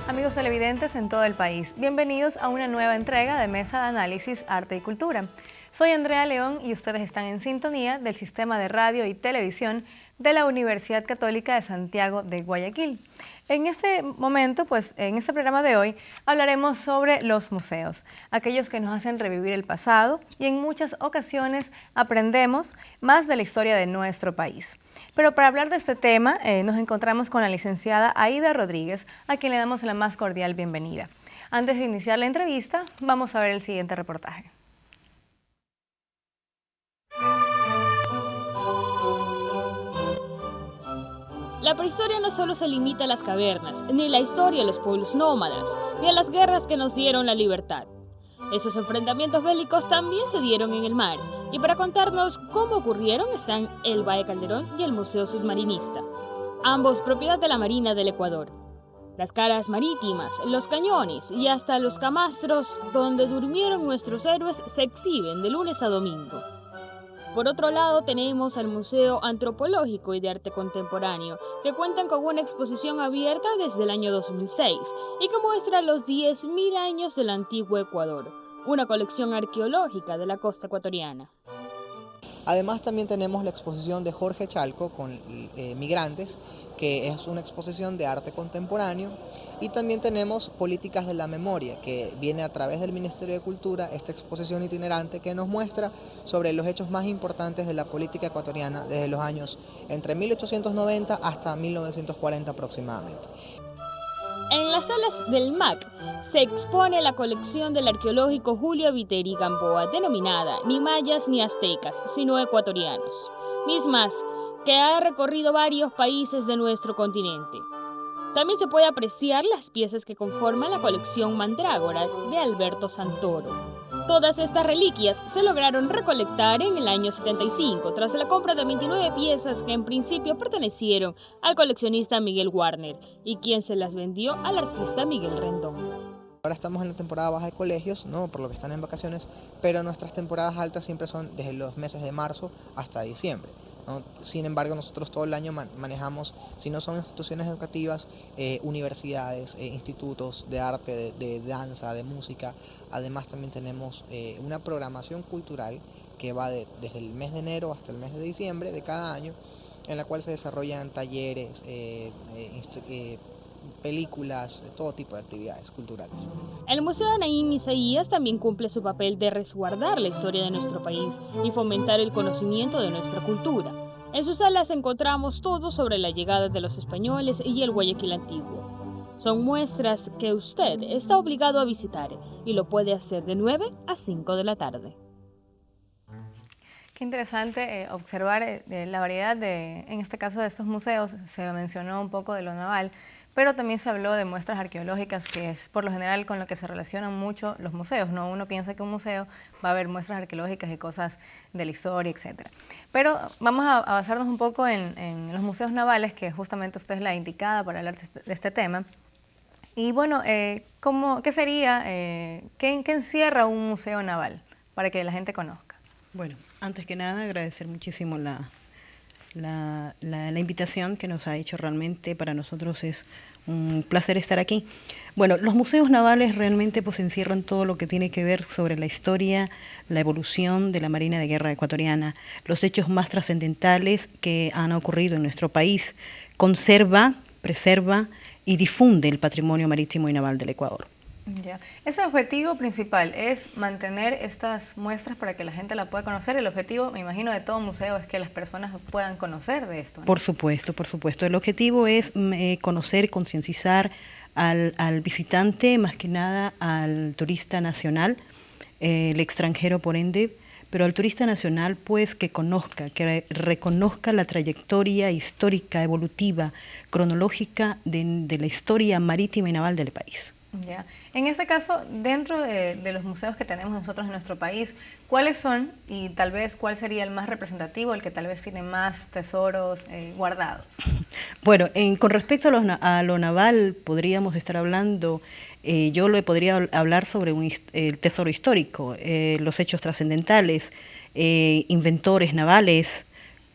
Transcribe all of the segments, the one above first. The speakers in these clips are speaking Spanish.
Amigos televidentes en todo el país, bienvenidos a una nueva entrega de Mesa de Análisis, Arte y Cultura. Soy Andrea León y ustedes están en sintonía del Sistema de Radio y Televisión de la Universidad Católica de Santiago de Guayaquil. En este momento, en este programa de hoy, hablaremos sobre los museos, aquellos que nos hacen revivir el pasado y en muchas ocasiones aprendemos más de la historia de nuestro país. Pero para hablar de este tema, nos encontramos con la licenciada Aida Rodríguez, a quien le damos la más cordial bienvenida. Antes de iniciar la entrevista, vamos a ver el siguiente reportaje. La prehistoria no solo se limita a las cavernas, ni la historia de los pueblos nómadas, ni a las guerras que nos dieron la libertad. Esos enfrentamientos bélicos también se dieron en el mar, y para contarnos cómo ocurrieron están el Valle Calderón y el Museo Submarinista, ambos propiedad de la Marina del Ecuador. Las caras marítimas, los cañones y hasta los camastros donde durmieron nuestros héroes se exhiben de lunes a domingo. Por otro lado, tenemos al Museo Antropológico y de Arte Contemporáneo, que cuentan con una exposición abierta desde el año 2006 y que muestra los 10.000 años del antiguo Ecuador, una colección arqueológica de la costa ecuatoriana. Además también tenemos la exposición de Jorge Chalco con Migrantes, que es una exposición de arte contemporáneo, y también tenemos Políticas de la Memoria, que viene a través del Ministerio de Cultura, esta exposición itinerante que nos muestra sobre los hechos más importantes de la política ecuatoriana desde los años entre 1890 hasta 1940 aproximadamente. En las salas del MAC se expone la colección del arqueológico Julio Viteri Gamboa, denominada Ni mayas ni aztecas, sino ecuatorianos, mismas que ha recorrido varios países de nuestro continente. También se puede apreciar las piezas que conforman la colección Mandrágora de Alberto Santoro. Todas estas reliquias se lograron recolectar en el año 75 tras la compra de 29 piezas que en principio pertenecieron al coleccionista Miguel Warner y quien se las vendió al artista Miguel Rendón. Ahora estamos en la temporada baja de colegios, ¿no? Por lo que están en vacaciones, pero nuestras temporadas altas siempre son desde los meses de marzo hasta diciembre, ¿no? Sin embargo, nosotros todo el año manejamos, si no son instituciones educativas, universidades, institutos de arte, de danza, de música. Además también tenemos una programación cultural que va desde el mes de enero hasta el mes de diciembre de cada año, en la cual se desarrollan talleres, películas, todo tipo de actividades culturales. El Museo Naim Isaías también cumple su papel de resguardar la historia de nuestro país y fomentar el conocimiento de nuestra cultura. En sus salas encontramos todo sobre la llegada de los españoles y el Guayaquil antiguo. Son muestras que usted está obligado a visitar y lo puede hacer de 9 a 5 de la tarde. Qué interesante observar la variedad en este caso de estos museos. Se mencionó un poco de lo naval, pero también se habló de muestras arqueológicas, que es por lo general con lo que se relacionan mucho los museos, ¿no? Uno piensa que un museo va a haber muestras arqueológicas y cosas de la historia, etc. Pero vamos a basarnos un poco en los museos navales, que justamente usted es la indicada para hablar de este tema. Y bueno, ¿qué sería, qué encierra un museo naval para que la gente conozca? Bueno, antes que nada agradecer muchísimo la invitación que nos ha hecho. Realmente para nosotros es un placer estar aquí. Bueno, los museos navales realmente pues encierran todo lo que tiene que ver sobre la historia, la evolución de la Marina de Guerra ecuatoriana, los hechos más trascendentales que han ocurrido en nuestro país. Conserva, preserva y difunde el patrimonio marítimo y naval del Ecuador. Ya. Ese objetivo principal es mantener estas muestras para que la gente la pueda conocer. El objetivo, me imagino, de todo museo es que las personas puedan conocer de esto, ¿no? Por supuesto, por supuesto. El objetivo es conocer, concienciar al visitante, más que nada al turista nacional, el extranjero por ende, pero al turista nacional pues que conozca, que reconozca la trayectoria histórica, evolutiva, cronológica de la historia marítima y naval del país. Ya. En este caso, dentro de los museos que tenemos nosotros en nuestro país, ¿cuáles son y tal vez cuál sería el más representativo, el que tal vez tiene más tesoros guardados? Bueno, con respecto a lo naval, podríamos estar hablando, yo le podría hablar sobre el tesoro histórico, los hechos trascendentales, inventores navales,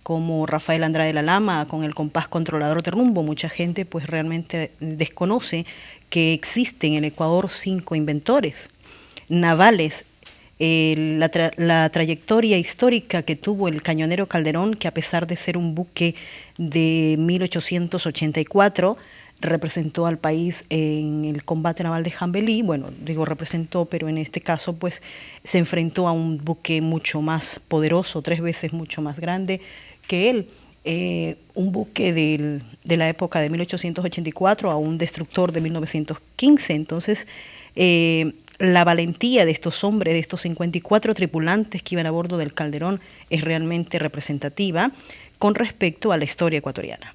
como Rafael Andrade la Lama con el compás controlador de rumbo. Mucha gente pues realmente desconoce que existen en el Ecuador 5 inventores navales. La trayectoria histórica que tuvo el cañonero Calderón, que a pesar de ser un buque de 1884, representó al país en el combate naval de Jambelí. Bueno, digo representó, pero en este caso pues se enfrentó a un buque mucho más poderoso, 3 veces mucho más grande que él. Un buque de la época de 1884 a un destructor de 1915. Entonces, la valentía de estos hombres, de estos 54 tripulantes que iban a bordo del Calderón, es realmente representativa con respecto a la historia ecuatoriana.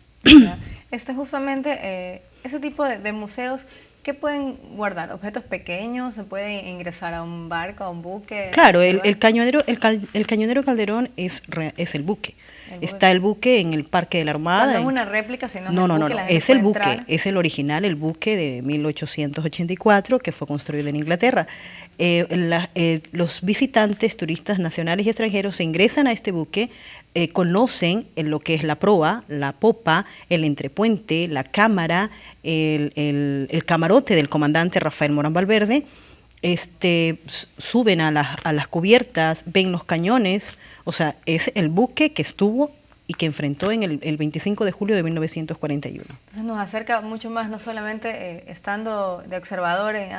Justamente ese tipo de museos, ¿qué pueden guardar? ¿Objetos pequeños? ¿Se puede ingresar a un barco, a un buque? Claro, el cañonero Calderón es el buque. Está el buque en el Parque de la Armada. No es una réplica, sino no, es el buque, es el original, el buque de 1884 que fue construido en Inglaterra. Los visitantes, turistas nacionales y extranjeros, se ingresan a este buque, conocen lo que es la proa, la popa, el entrepuente, la cámara, el camarote del comandante Rafael Morán Valverde. Suben a las cubiertas, ven los cañones, o sea, es el buque que estuvo y que enfrentó en el 25 de julio de 1941. Entonces nos acerca mucho más, no solamente estando de observadores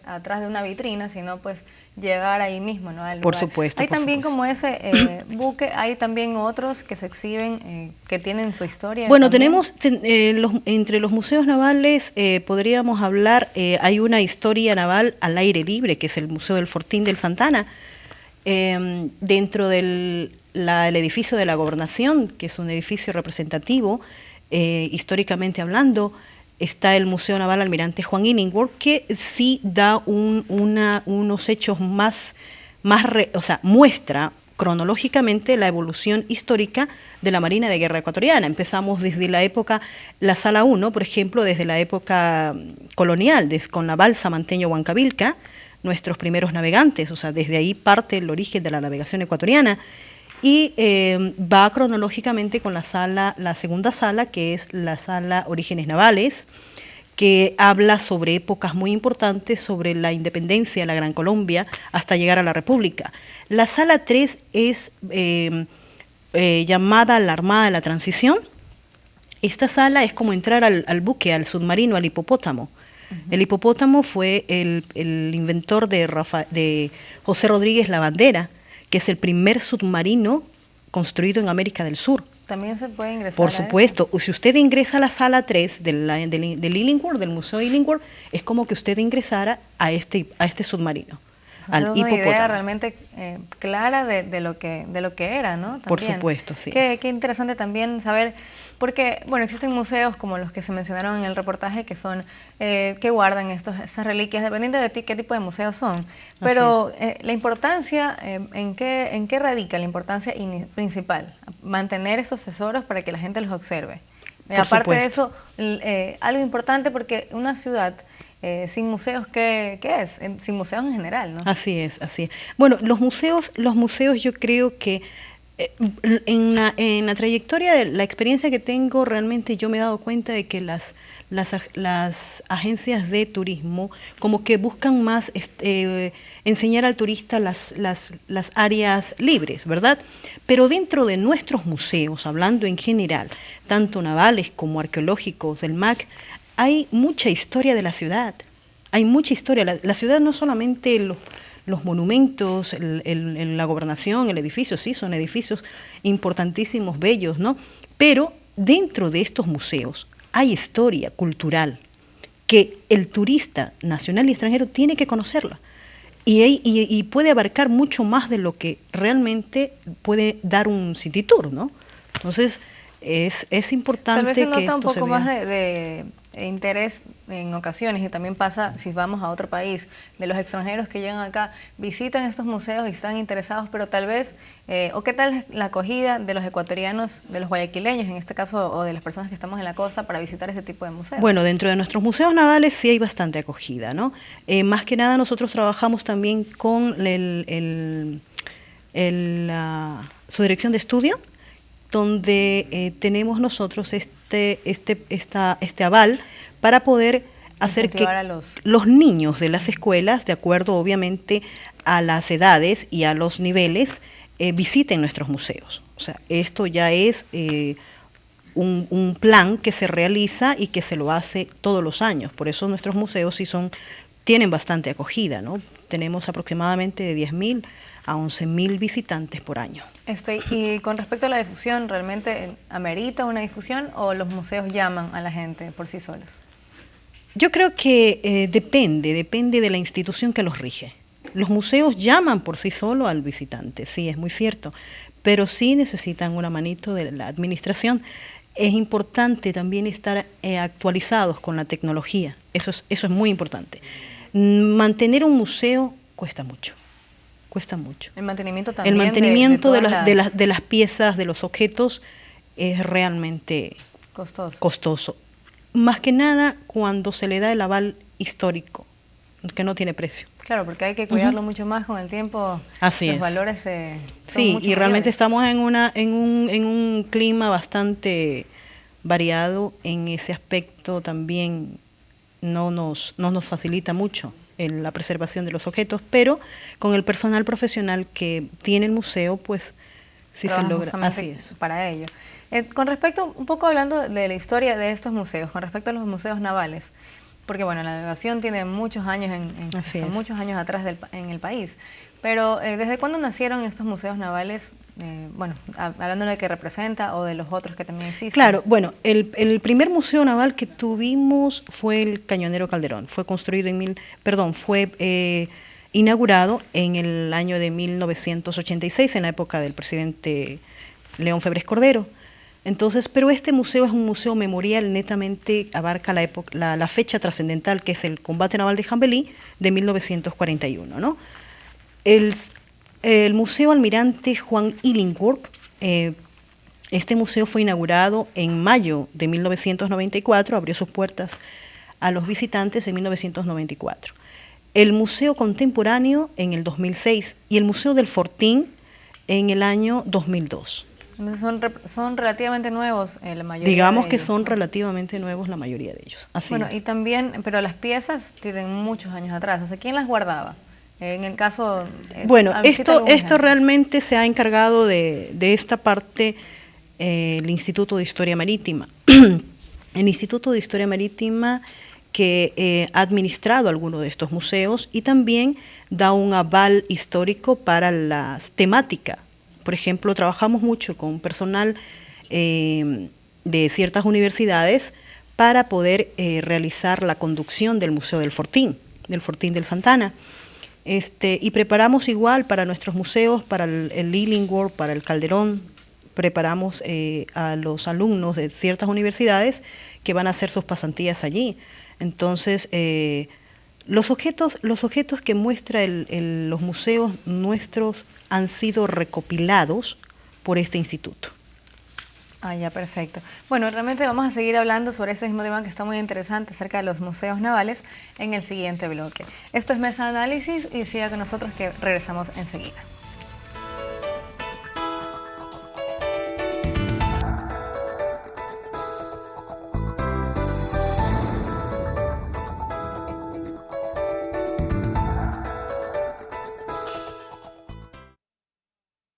atrás de una vitrina, sino pues llegar ahí mismo, ¿no? Al lugar. Por supuesto. Hay también como ese buque, hay también otros que se exhiben, que tienen su historia. Bueno, también. Tenemos, entre los museos navales, podríamos hablar, hay una historia naval al aire libre, que es el Museo del Fortín del Santana, dentro del edificio de la Gobernación, que es un edificio representativo, históricamente hablando. Está el Museo Naval Almirante Juan Illingworth, que sí da unos hechos o sea, muestra cronológicamente la evolución histórica de la Marina de Guerra ecuatoriana. Empezamos desde la época, la Sala 1, por ejemplo, desde la época colonial, con la balsa Manteño Huancavilca, nuestros primeros navegantes, o sea, desde ahí parte el origen de la navegación ecuatoriana. Y va cronológicamente con la segunda sala, que es la sala Orígenes Navales, que habla sobre épocas muy importantes, sobre la independencia de la Gran Colombia hasta llegar a la República. La sala 3 es llamada la Armada de la Transición. Esta sala es como entrar al buque, al submarino, al hipopótamo. El hipopótamo fue el inventor de José Rodríguez Lavandera, que es el primer submarino construido en América del Sur. También se puede ingresar. Por supuesto, si usted ingresa a la sala 3 del Illingworth, del Museo Illingworth, es como que usted ingresara a este submarino. Al hipopótamo. Una idea realmente clara de lo que era, ¿no? También. Por supuesto, sí. Qué interesante también saber, porque, bueno, existen museos como los que se mencionaron en el reportaje que son, que guardan estas reliquias, dependiendo de qué tipo de museos son. Pero la importancia, ¿en qué radica la importancia principal? Mantener esos tesoros para que la gente los observe. Aparte de eso, algo importante porque una ciudad sin museos, ¿qué es? Sin museos en general, ¿no? Así es. Bueno, los museos yo creo que en la trayectoria de la experiencia que tengo, realmente yo me he dado cuenta de que las agencias de turismo como que buscan más enseñar al turista las áreas libres, ¿verdad? Pero dentro de nuestros museos, hablando en general, tanto navales como arqueológicos del MAC, hay mucha historia de la ciudad, hay mucha historia. La ciudad no solamente los monumentos, la gobernación, el edificio, sí, son edificios importantísimos, bellos, ¿no? Pero dentro de estos museos hay historia cultural que el turista nacional y extranjero tiene que conocerla. Y puede abarcar mucho más de lo que realmente puede dar un city tour, ¿no? Entonces, es importante tal vez se nota que un poco más vea. de interés en ocasiones, y también pasa si vamos a otro país, de los extranjeros que llegan acá, visitan estos museos y están interesados, pero tal vez, o qué tal la acogida de los ecuatorianos, de los guayaquileños en este caso, o de las personas que estamos en la costa para visitar este tipo de museos. Bueno, dentro de nuestros museos navales sí hay bastante acogida, ¿no? Más que nada nosotros trabajamos también con su dirección de estudio, donde tenemos nosotros este aval para poder hacer que los niños de las escuelas, de acuerdo obviamente a las edades y a los niveles, visiten nuestros museos. O sea, esto ya es un plan que se realiza y que se lo hace todos los años. Por eso nuestros museos tienen bastante acogida, ¿no? Tenemos aproximadamente de 10.000 a 11.000 visitantes por año. Y con respecto a la difusión, ¿realmente amerita una difusión o los museos llaman a la gente por sí solos? Yo creo que depende de la institución que los rige. Los museos llaman por sí solo al visitante, sí, es muy cierto, pero sí necesitan una manito de la administración. Es importante también estar actualizados con la tecnología, eso es muy importante. Mantener un museo cuesta mucho. El mantenimiento también. El mantenimiento de las piezas, de los objetos, es realmente costoso. Más que nada cuando se le da el aval histórico, que no tiene precio. Claro, porque hay que cuidarlo mucho más con el tiempo. Así los es. Valores son sí, mucho y realmente mayores. estamos en un clima bastante variado. En ese aspecto también no nos facilita mucho la preservación de los objetos, pero con el personal profesional que tiene el museo, pues sí se logra. Así es. Para ello. Con respecto, un poco hablando de la historia de estos museos, con respecto a los museos navales, porque bueno, la navegación tiene muchos años, muchos años atrás en el país, pero ¿desde cuándo nacieron estos museos navales? Bueno, hablando de que representa o de los otros que también existen. Claro, bueno, el primer museo naval que tuvimos fue el Cañonero Calderón, fue construido fue inaugurado en el año de 1986, en la época del presidente León Febres Cordero. Entonces, pero este museo es un museo memorial, netamente abarca la fecha trascendental, que es el combate naval de Jambelí de 1941, ¿no? El Museo Almirante Juan Illingworth, este museo fue inaugurado en mayo de 1994, abrió sus puertas a los visitantes en 1994. El Museo Contemporáneo en el 2006 y el Museo del Fortín en el año 2002. Entonces son relativamente nuevos la mayoría. Digamos de que ellos, son ¿no? relativamente nuevos la mayoría de ellos. Así bueno, es. y también, pero las piezas tienen muchos años atrás. O sea, ¿quién las guardaba? En el caso... bueno, esto realmente se ha encargado de esta parte el Instituto de Historia Marítima. El Instituto de Historia Marítima que ha administrado algunos de estos museos y también da un aval histórico para la temática. Por ejemplo, trabajamos mucho con personal de ciertas universidades para poder realizar la conducción del Museo del Fortín del Santana. Y preparamos igual para nuestros museos, para el Illingworth, para el Calderón, preparamos a los alumnos de ciertas universidades que van a hacer sus pasantías allí. Entonces, los objetos que muestra los museos nuestros han sido recopilados por este instituto. Ah, ya, perfecto. Bueno, realmente vamos a seguir hablando sobre ese mismo tema que está muy interesante acerca de los museos navales en el siguiente bloque. Esto es Mesa de Análisis y siga con nosotros que regresamos enseguida.